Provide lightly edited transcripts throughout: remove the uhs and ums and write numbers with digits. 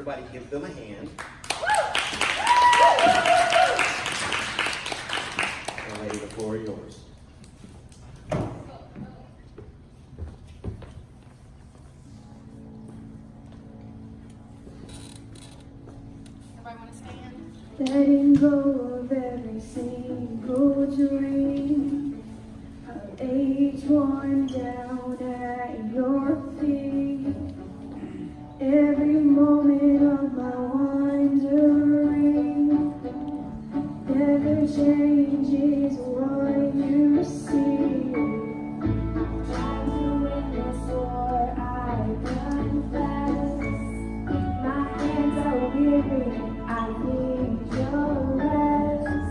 Everybody give them a hand. And lady, the floor is yours. Everybody want to stand? Letting go of every single dream of each one down at your feet. Every moment of my wandering never changes what you see. Trying to witness or I confess. My hands are weary, I need your rest.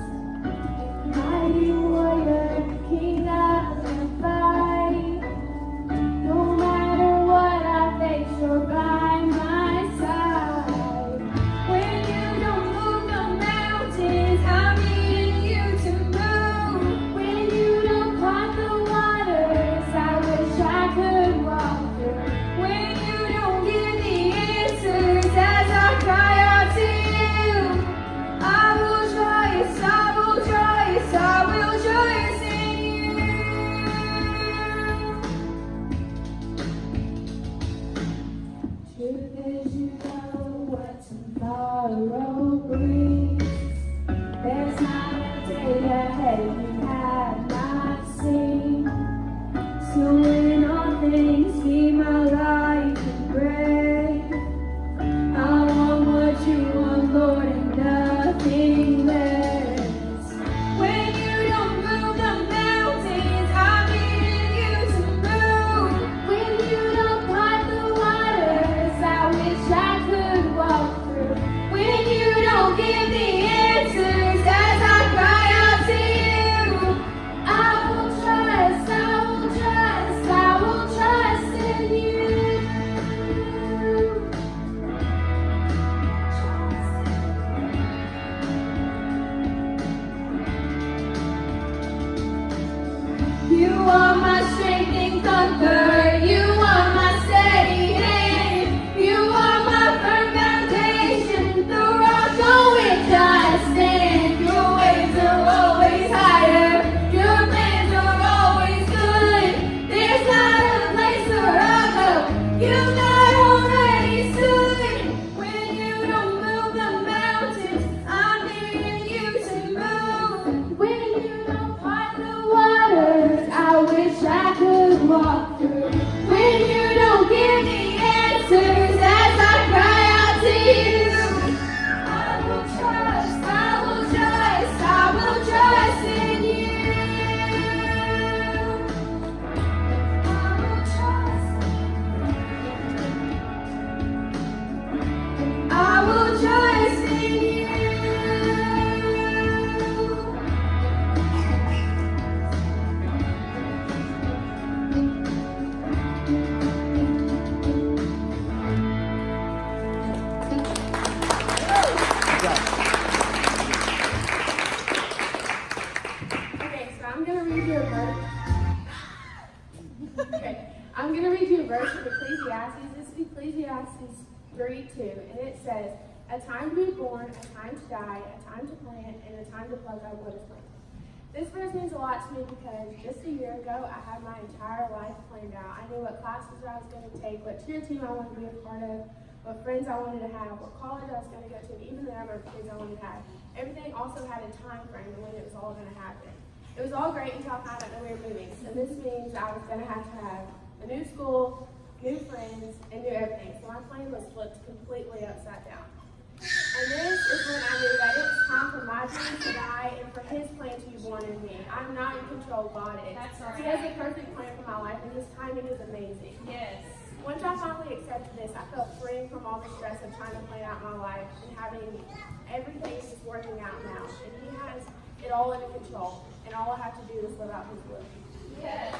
Mighty warrior, king of the fight. No matter what I face, you're by my side. When you don't move the mountains, I'm needing you to move. When you don't part the waters, I wish I could walk through. When you don't give the answers as I cry out to you, I will trust, I will trust, I will trust in you. Truth is, you know what tomorrow brings. There's not a day ahead you have not seen. So in all things, be my life and breath. I want what you want, Lord, and nothing less. When you don't move the mountains, I'm needing you to move. When you don't part the waters, I wish I could walk through. When you don't give the answers as I cry out to you, I will trust, I will trust, I will trust in you. You are my strength and comfort. You are my steady hand. You are my firm foundation, the rock on which I stand. Your ways are always higher. Your plans are always good. There's not a place where I go you've not already stood. When you don't move the mountains, I'm needing you to move. When you don't part the waters, I wish I could walk through. When you don't give the answers as I cry out to you, I will trust, I will trust, I will trust in you. I will trust, I will trust in you. Okay, so I'm gonna read you a verse. Okay, I'm gonna read you a verse from Ecclesiastes. This is Ecclesiastes 3:2, and it says, "A time to be born, a time to die, a time to plant, and a time to pluck up what is planted." This verse means a lot to me because just a year ago, I had my entire life planned out. I knew what classes I was going to take, what cheer team I wanted to be a part of, what friends I wanted to have, what college I was going to go to, and even the number of kids I wanted to have. Everything also had a time frame and when it was all going to happen. It was all great until I found out that we were moving. So this means I was going to have a new school, new friends, and new everything. So my plan was flipped completely upside down. And this is when I knew that it was time for my dream to die and for his plan to be born in me. I'm not in control, God is. That's right. He has a perfect plan for my life, and his timing is amazing. Yes. Once I finally accepted this, I felt free from all the stress of trying to plan out my life and having everything just working out now. And he has it all under control, and all I have to do is live out his will. Yes.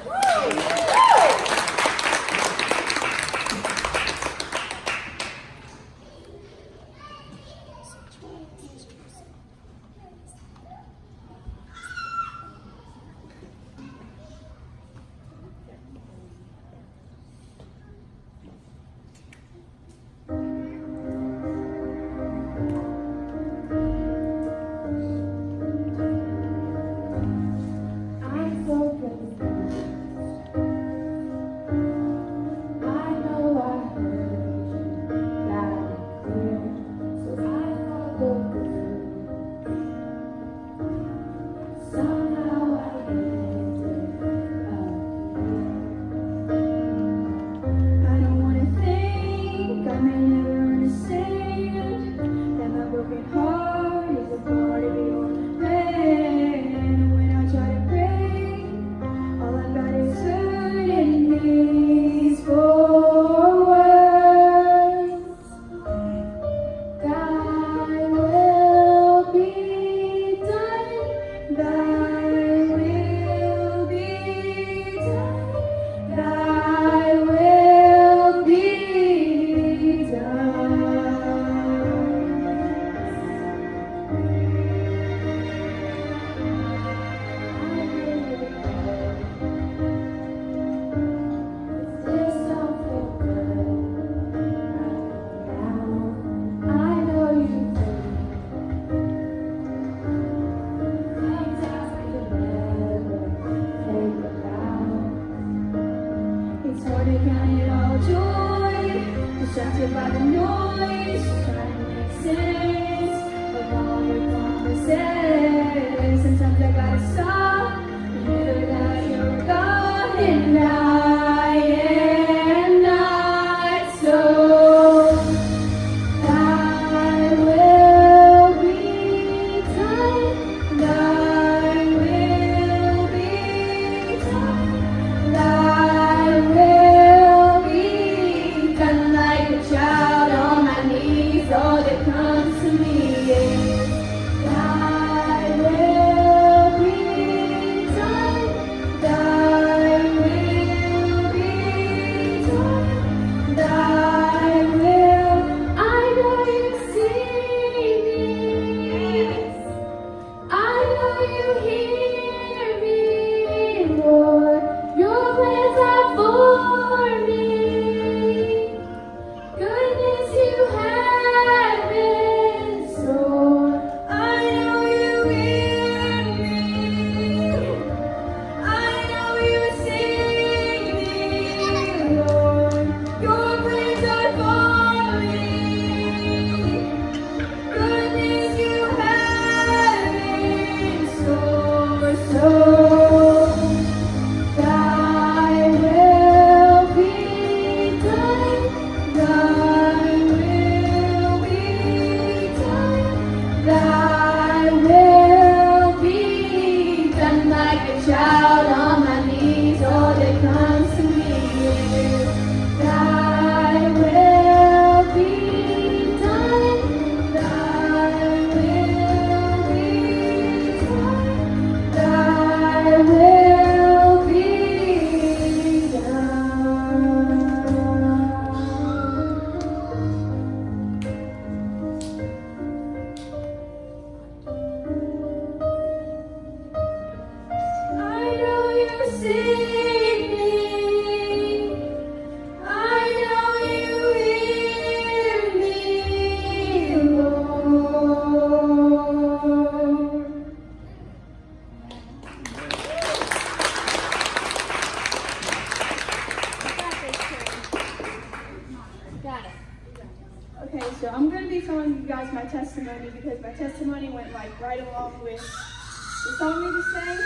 going to be telling you guys my testimony because my testimony went like right along with the song we just sang.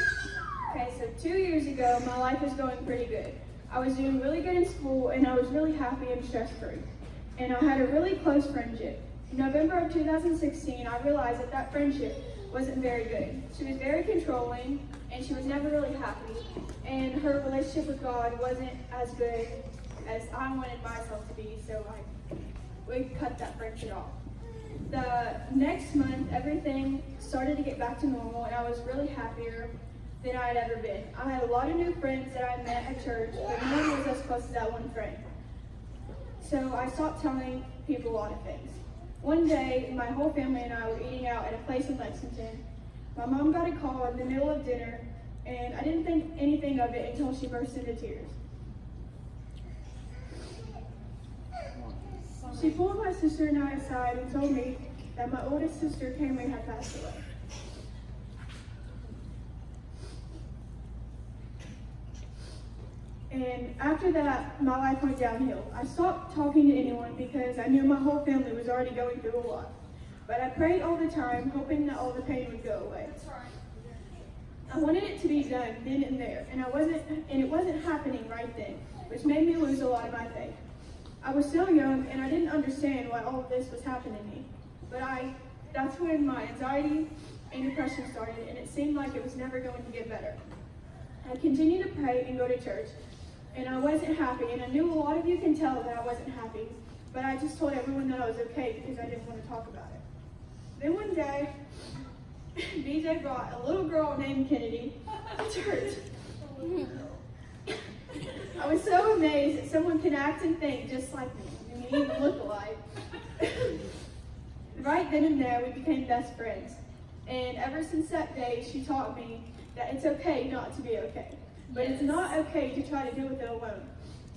Okay, so 2 years ago, my life was going pretty good. I was doing really good in school, and I was really happy and stress-free. And I had a really close friendship. In November of 2016, I realized that that friendship wasn't very good. She was very controlling, and she was never really happy. And her relationship with God wasn't as good as I wanted myself to be, so we cut that friendship off. The next month, everything started to get back to normal, and I was really happier than I had ever been. I had a lot of new friends that I met at church, but no one was as close as that one friend. So I stopped telling people a lot of things. One day, my whole family and I were eating out at a place in Lexington. My mom got a call in the middle of dinner, and I didn't think anything of it until she burst into tears. She pulled my sister and I aside and told me that my oldest sister, Cameron, had passed away. And after that, my life went downhill. I stopped talking to anyone because I knew my whole family was already going through a lot. But I prayed all the time, hoping that all the pain would go away. I wanted it to be done then and there, and it wasn't happening right then, which made me lose a lot of my faith. I was so young, and I didn't understand why all of this was happening to me. But that's when my anxiety and depression started, and it seemed like it was never going to get better. I continued to pray and go to church, and I wasn't happy, and I knew a lot of you can tell that I wasn't happy, but I just told everyone that I was okay because I didn't want to talk about it. Then one day, BJ brought a little girl named Kennedy to church. I was so amazed that someone could act and think just like me, and we even look alike. Right then and there, we became best friends. And ever since that day, she taught me that it's okay not to be okay. But it's not okay to try to deal with it alone.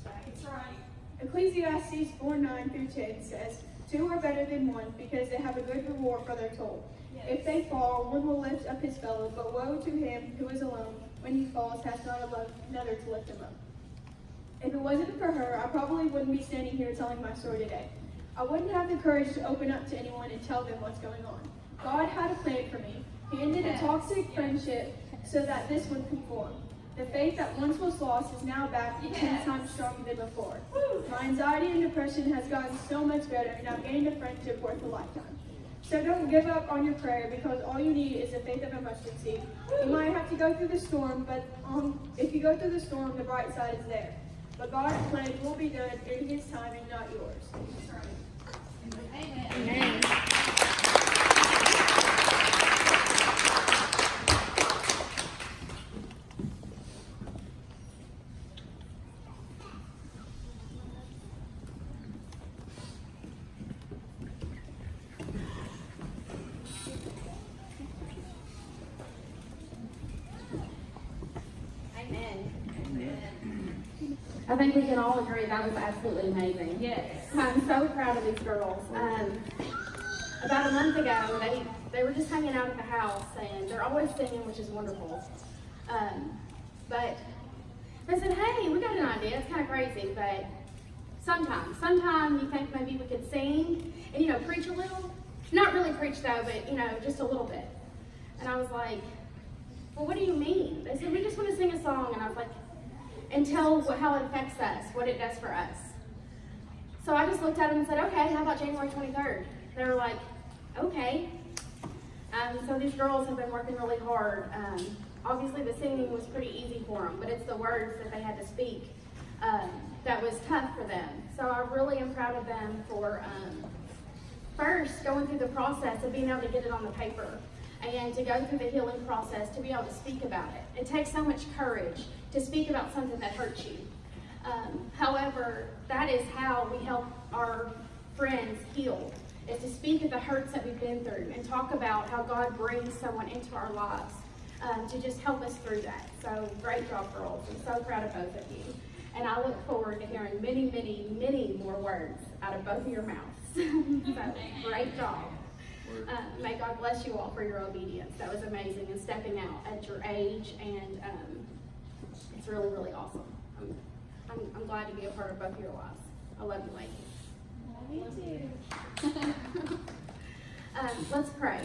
That's right. Ecclesiastes 4:9-10 says, 2 are better than one because they have a good reward for their toil. Yes. If they fall, one will lift up his fellow, but woe to him who is alone when he falls, has not another to lift him up. If it wasn't for her, I probably wouldn't be standing here telling my story today. I wouldn't have the courage to open up to anyone and tell them what's going on. God had a plan for me. He ended a toxic friendship so that this would conform. The faith that once was lost is now back 10 times stronger than before. My anxiety and depression has gotten so much better, and I've gained a friendship worth a lifetime. So don't give up on your prayer, because all you need is the faith of a mustard seed. You might have to go through the storm, but if you go through the storm, the bright side is there. But God's plan will be done in His time and not yours. Amen. Amen. I think we can all agree that was absolutely amazing. Yes. I'm so proud of these girls. About a month ago, they were just hanging out at the house, and they're always singing, which is wonderful. But they said, hey, we got an idea. It's kind of crazy, but sometime you think maybe we could sing and, preach a little. Not really preach though, but, just a little bit. And I was like, well, what do you mean? They said, we just want to sing a song. And I was like, and tell how it affects us, what it does for us. So I just looked at them and said, okay, how about January 23rd? They were like, okay. So these girls have been working really hard. Obviously the singing was pretty easy for them, but it's the words that they had to speak that was tough for them. So I really am proud of them for first going through the process of being able to get it on the paper and to go through the healing process to be able to speak about it. It takes so much courage to speak about something that hurts you. However, that is how we help our friends heal, is to speak of the hurts that we've been through and talk about how God brings someone into our lives to just help us through that. So great job, girls. I'm so proud of both of you. And I look forward to hearing many, many, many more words out of both of your mouths. So great job. May God bless you all for your obedience. That was amazing, and stepping out at your age, and it's really, really awesome. I'm glad to be a part of both of your lives. I love you, ladies. Let's pray.